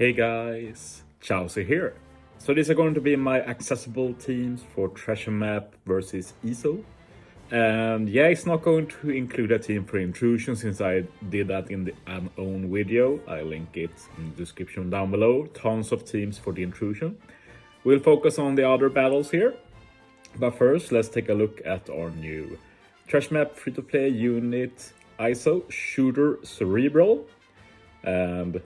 Hey guys, Chauzu here. So these are going to be my accessible teams for Treasure Map versus Izo. And yeah, it's not going to include a team for intrusion since I did that in the own video. I link it in the description down below. Tons of teams for the intrusion. We'll focus on the other battles here. But first, let's take a look at our new Treasure Map free-to-play unit Izo Shooter Cerebral. And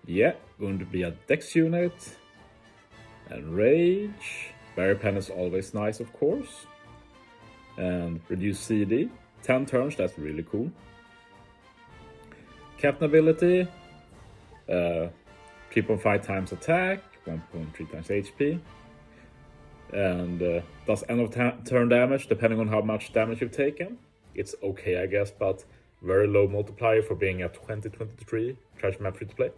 yeah, going to be a Dex unit. And Rage. Barrier Pen is always nice, of course. And reduce CD. 10 turns, that's really cool. Captain ability. 3.5 times attack. 1.3 times HP. And does end of turn damage depending on how much damage you've taken. It's okay, I guess, but very low multiplier for being a 2023 Treasure Map free-to-play.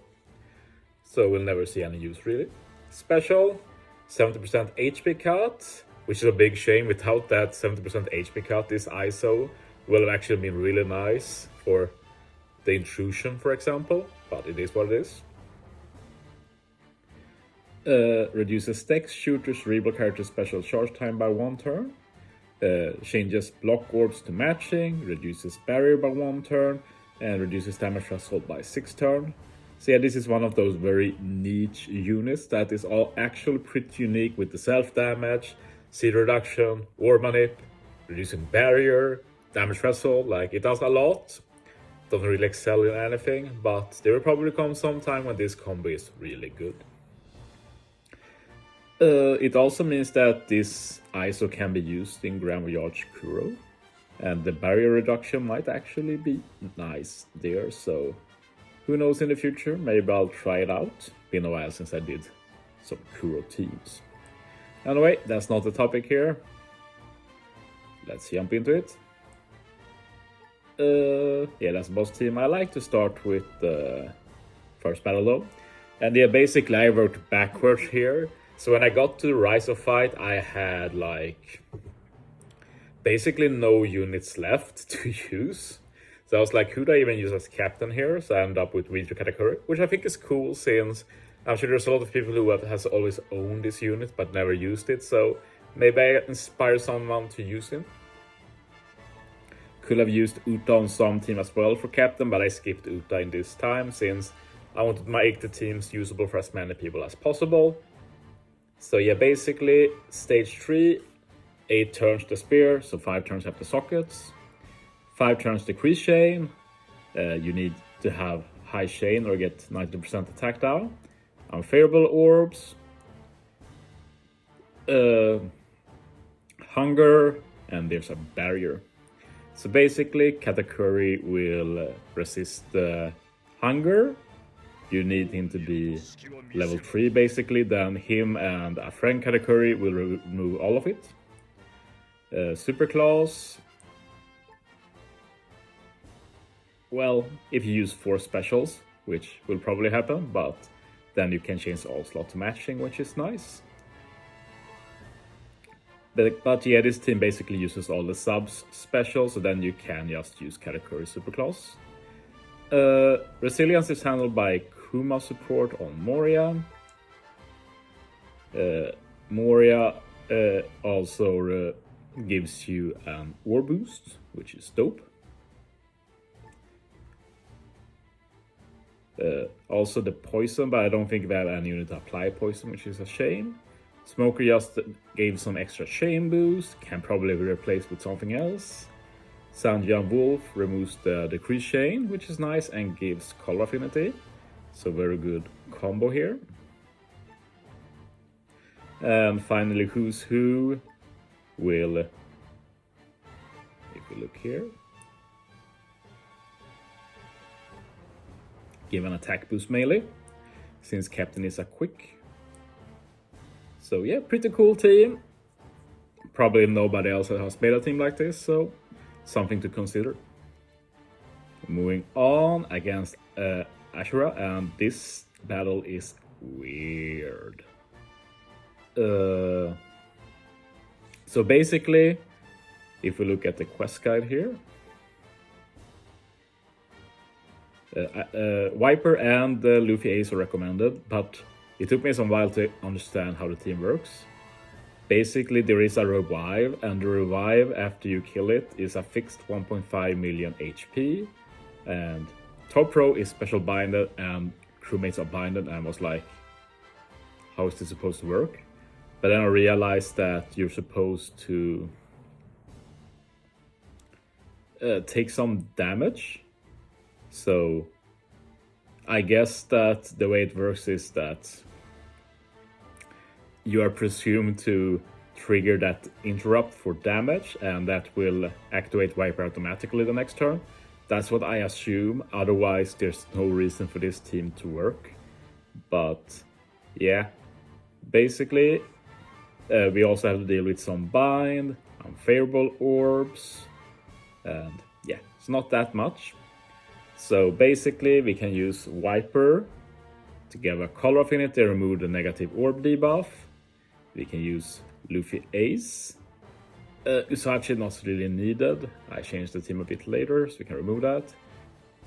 So we'll never see any use, really. Special, 70% HP cut, which is a big shame. Without that 70% HP cut, this Izo will have actually been really nice for the intrusion, for example, but it is what it is. Reduces Dex, Shooter, Cerebral character special charge time by 1 turn. Changes block orbs to matching, reduces barrier by 1 turn, and reduces damage threshold by 6 turn. So yeah, this is one of those very niche units that is all actually pretty unique with the self-damage, seed reduction, orb manip, reducing barrier, damage threshold. Like, it does a lot. Doesn't really excel in anything, but there will probably come some time when this combo is really good. It also means that this Izo can be used in Grand Voyage Kuro, and the barrier reduction might actually be nice there, so who knows in the future, maybe I'll try it out. Been a while since I did some Kuro teams. Anyway, that's not the topic here. Let's jump into it. Yeah, that's boss team. I like to start with the first battle though. And yeah, basically I worked backwards here. So when I got to the Raizo fight, I had like basically no units left to use. So I was like, could I even use as captain here? So I ended up with Raizo Katakuri, which I think is cool since I'm sure there's a lot of people who has always owned this unit but never used it. So maybe I inspire someone to use him. Could have used Uta on some team as well for captain, but I skipped Uta in this time since I wanted to make the teams usable for as many people as possible. So yeah, basically stage 3, 8 turns the spear, so 5 turns have the sockets. 5 turns decrease chain. You need to have high chain or get 90% attack down. Unfavorable orbs. Hunger, and there's a barrier. So basically, Katakuri will resist hunger. You need him to be level 3 basically, then him and a friend Katakuri will remove all of it. Super claws. Well, if you use 4 specials, which will probably happen, but then you can change all slot to matching, which is nice. But yeah, this team basically uses all the subs specials, so then you can just use Katakuri Super Claws. Resilience is handled by Kuma support on Moria. Moria also gives you an ore boost, which is dope. Also the poison, but I don't think that any unit apply poison, which is a shame. Smoker just gave some extra chain boost, can probably be replaced with something else. Sanjian Wolf removes the decrease chain, which is nice, and gives color affinity. So very good combo here. And finally, Who's Who will, if we look here, give an attack boost melee, since Captain is a quick. So yeah, pretty cool team. Probably nobody else has made a team like this, so something to consider. Moving on against Ashura, and this battle is weird. So basically, if we look at the quest guide here, Viper and Luffy Ace are recommended, but it took me some while to understand how the team works. Basically, there is a revive, and the revive after you kill it is a fixed 1.5 million HP, and top row is special binded and crewmates are binded, and I was like, how is this supposed to work? But then I realized that you're supposed to take some damage. So I guess that the way it works is that you are presumed to trigger that interrupt for damage, and that will activate Viper automatically the next turn. That's what I assume, otherwise there's no reason for this team to work. But yeah, basically we also have to deal with some bind, unfavorable orbs, and yeah, it's not that much. So basically we can use Viper to give a color affinity, remove the negative orb debuff. We can use Luffy Ace. Usachi not really needed. I changed the team a bit later, so we can remove that.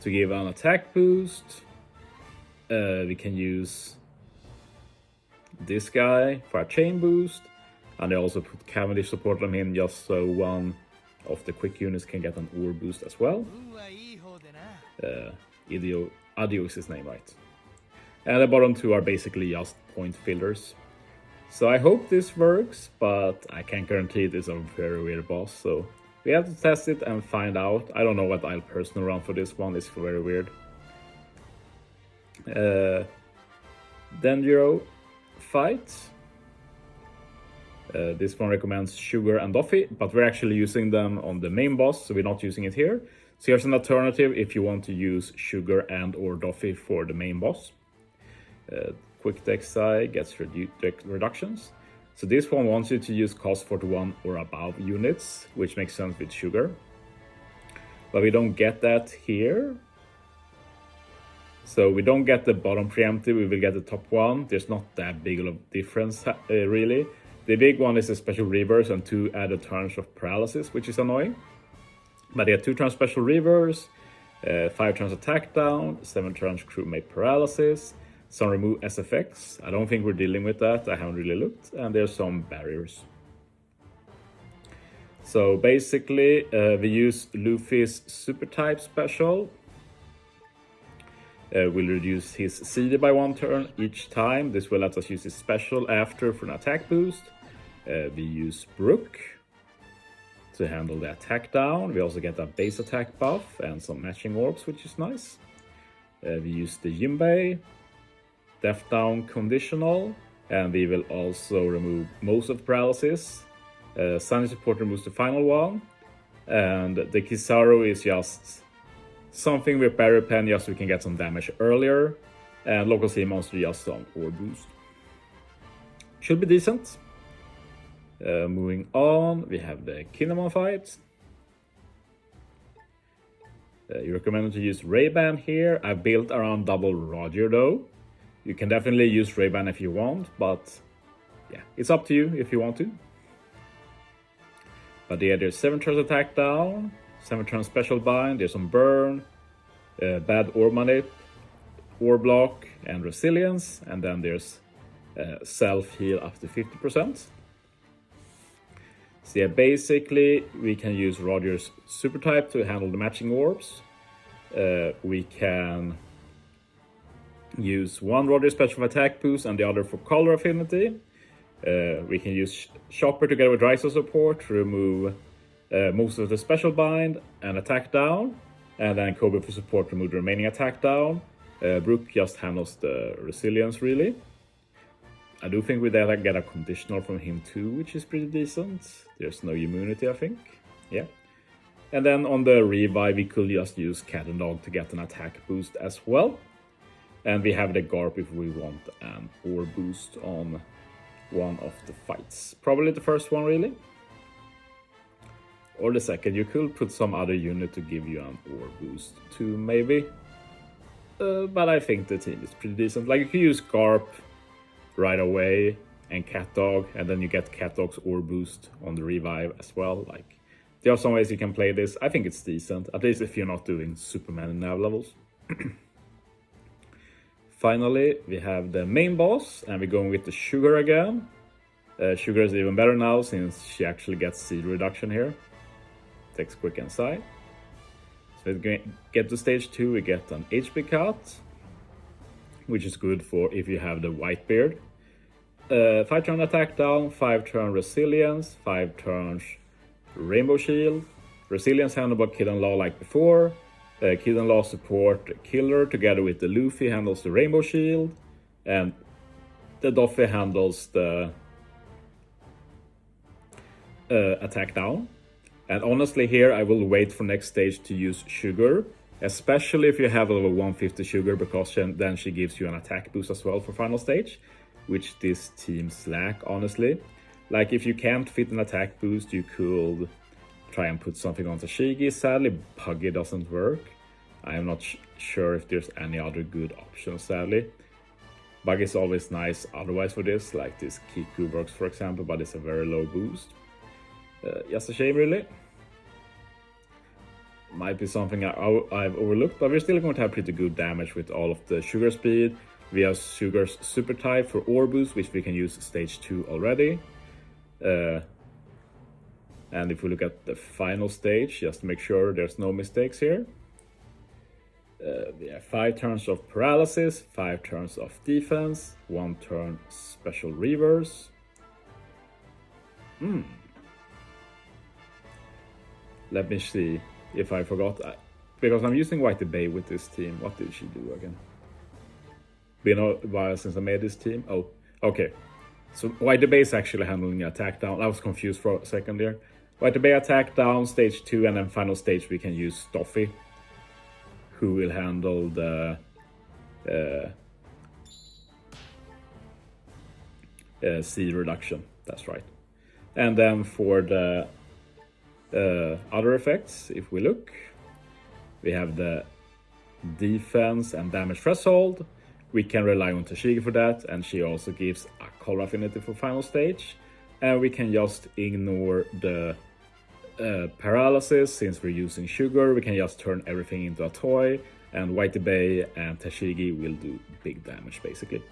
To give an attack boost, we can use this guy for a chain boost. And I also put Cavendish support on him just so one of the quick units can get an orb boost as well. Adio is his name, right? And the bottom two are basically just point fillers. So I hope this works, but I can't guarantee it is a very weird boss, so we have to test it and find out. I don't know what I'll personally run for this one, it's very weird. Denjiro fight. This one recommends Sugar and Doffy, but we're actually using them on the main boss, so we're not using it here. So here's an alternative if you want to use Sugar and or Doffy for the main boss. Quick deck side gets reductions. So this one wants you to use cost 41 or above units, which makes sense with Sugar. But we don't get that here. So we don't get the bottom preemptive, we will get the top one. There's not that big of a difference really. The big one is a special reverse and 2 added turns of paralysis, which is annoying. But they have 2 turns special reverse, 5 turns attack down, 7 turns crewmate paralysis, some remove SFX. I don't think we're dealing with that, I haven't really looked, and there's some barriers. So basically we use Luffy's super type special. Will reduce his CD by 1 turn each time. This will let us use his special after for an attack boost. We use Brook to handle the attack down. We also get a base attack buff and some matching orbs, which is nice. We use the Jinbei, Death Down conditional, and we will also remove most of the paralysis. Sunny support removes the final one, and the Kizaru is just something with Barrier Pen just so we can get some damage earlier, and local sea monster just some orb boost. Should be decent. Moving on, we have the Kinemon fight. You recommend to use Ray-Ban here. I built around double Roger though. You can definitely use Ray-Ban if you want, but yeah, it's up to you if you want to. But yeah, there's 7 turns attack down, 7 turns special bind, there's some burn, bad orb manip, orb block, and resilience, and then there's self-heal up to 50%. So yeah, basically we can use Roger's super type to handle the matching orbs. We can use one Roger special attack boost and the other for color affinity. We can use Chopper together with Raizo support to remove most of the special bind and attack down, and then Kobe for support to remove the remaining attack down. Brook just handles the resilience really. I do think we get a conditional from him too, which is pretty decent. There's no immunity, I think. Yeah. And then on the revive, we could just use Cat and Dog to get an attack boost as well. And we have the Garp if we want an orb boost on one of the fights. Probably the first one, really. Or the second. You could put some other unit to give you an orb boost too, maybe. But I think the team is pretty decent. Like, you can use Garp right away and Cat Dog, and then you get Cat Dog's orb boost on the revive as well. Like, there are some ways you can play this. I think it's decent, at least if you're not doing super many nav levels. Finally, we have the main boss, and we're going with the Sugar again. Sugar is even better now since she actually gets seed reduction here. Takes quick inside. So we get to stage 2, we get an HP cut, which is good for if you have the white beard. 5 turn attack down, 5 turn resilience, 5 turns rainbow shield. Resilience handle Kid and Law like before. Kid and Law support Killer together with the Luffy handles the rainbow shield. And the Doffy handles the attack down. And honestly here I will wait for next stage to use Sugar. Especially if you have level 150 Sugar, because then she gives you an attack boost as well for final stage. Which this teams lack, honestly. Like, if you can't fit an attack boost, you could try and put something on Tashigi. Sadly, Buggy doesn't work. I am not sure if there's any other good options, sadly. Buggy is always nice otherwise for this, like this Kiku works, for example, but it's a very low boost. Just a shame, really. Might be something I've overlooked, but we're still going to have pretty good damage with all of the Sugar speed. We have Sugar's super type for ore boost, which we can use stage 2 already. And if we look at the final stage, just to make sure there's no mistakes here. We have 5 turns of paralysis, 5 turns of defense, 1 turn special reverse. Let me see if I forgot. Because I'm using Whitey Bay with this team. What did she do again? Been a while since I made this team. Oh, okay. So Whitey Bay is actually handling attack down. I was confused for a second there. Whitey Bay attack down, stage 2, and then final stage we can use Doffy, who will handle the C reduction. That's right. And then for the other effects, if we look, we have the defense and damage threshold. We can rely on Tashigi for that, and she also gives a color affinity for final stage. And we can just ignore the paralysis since we're using Sugar. We can just turn everything into a toy, and Whitey Bay and Tashigi will do big damage basically.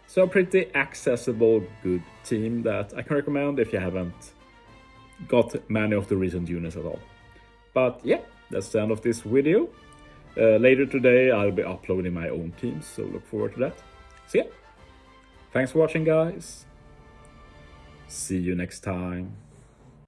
So a pretty accessible, good team that I can recommend if you haven't got many of the recent units at all. But yeah, that's the end of this video. Later today I'll be uploading my own teams, so look forward to that. So yeah, thanks for watching guys. See you next time.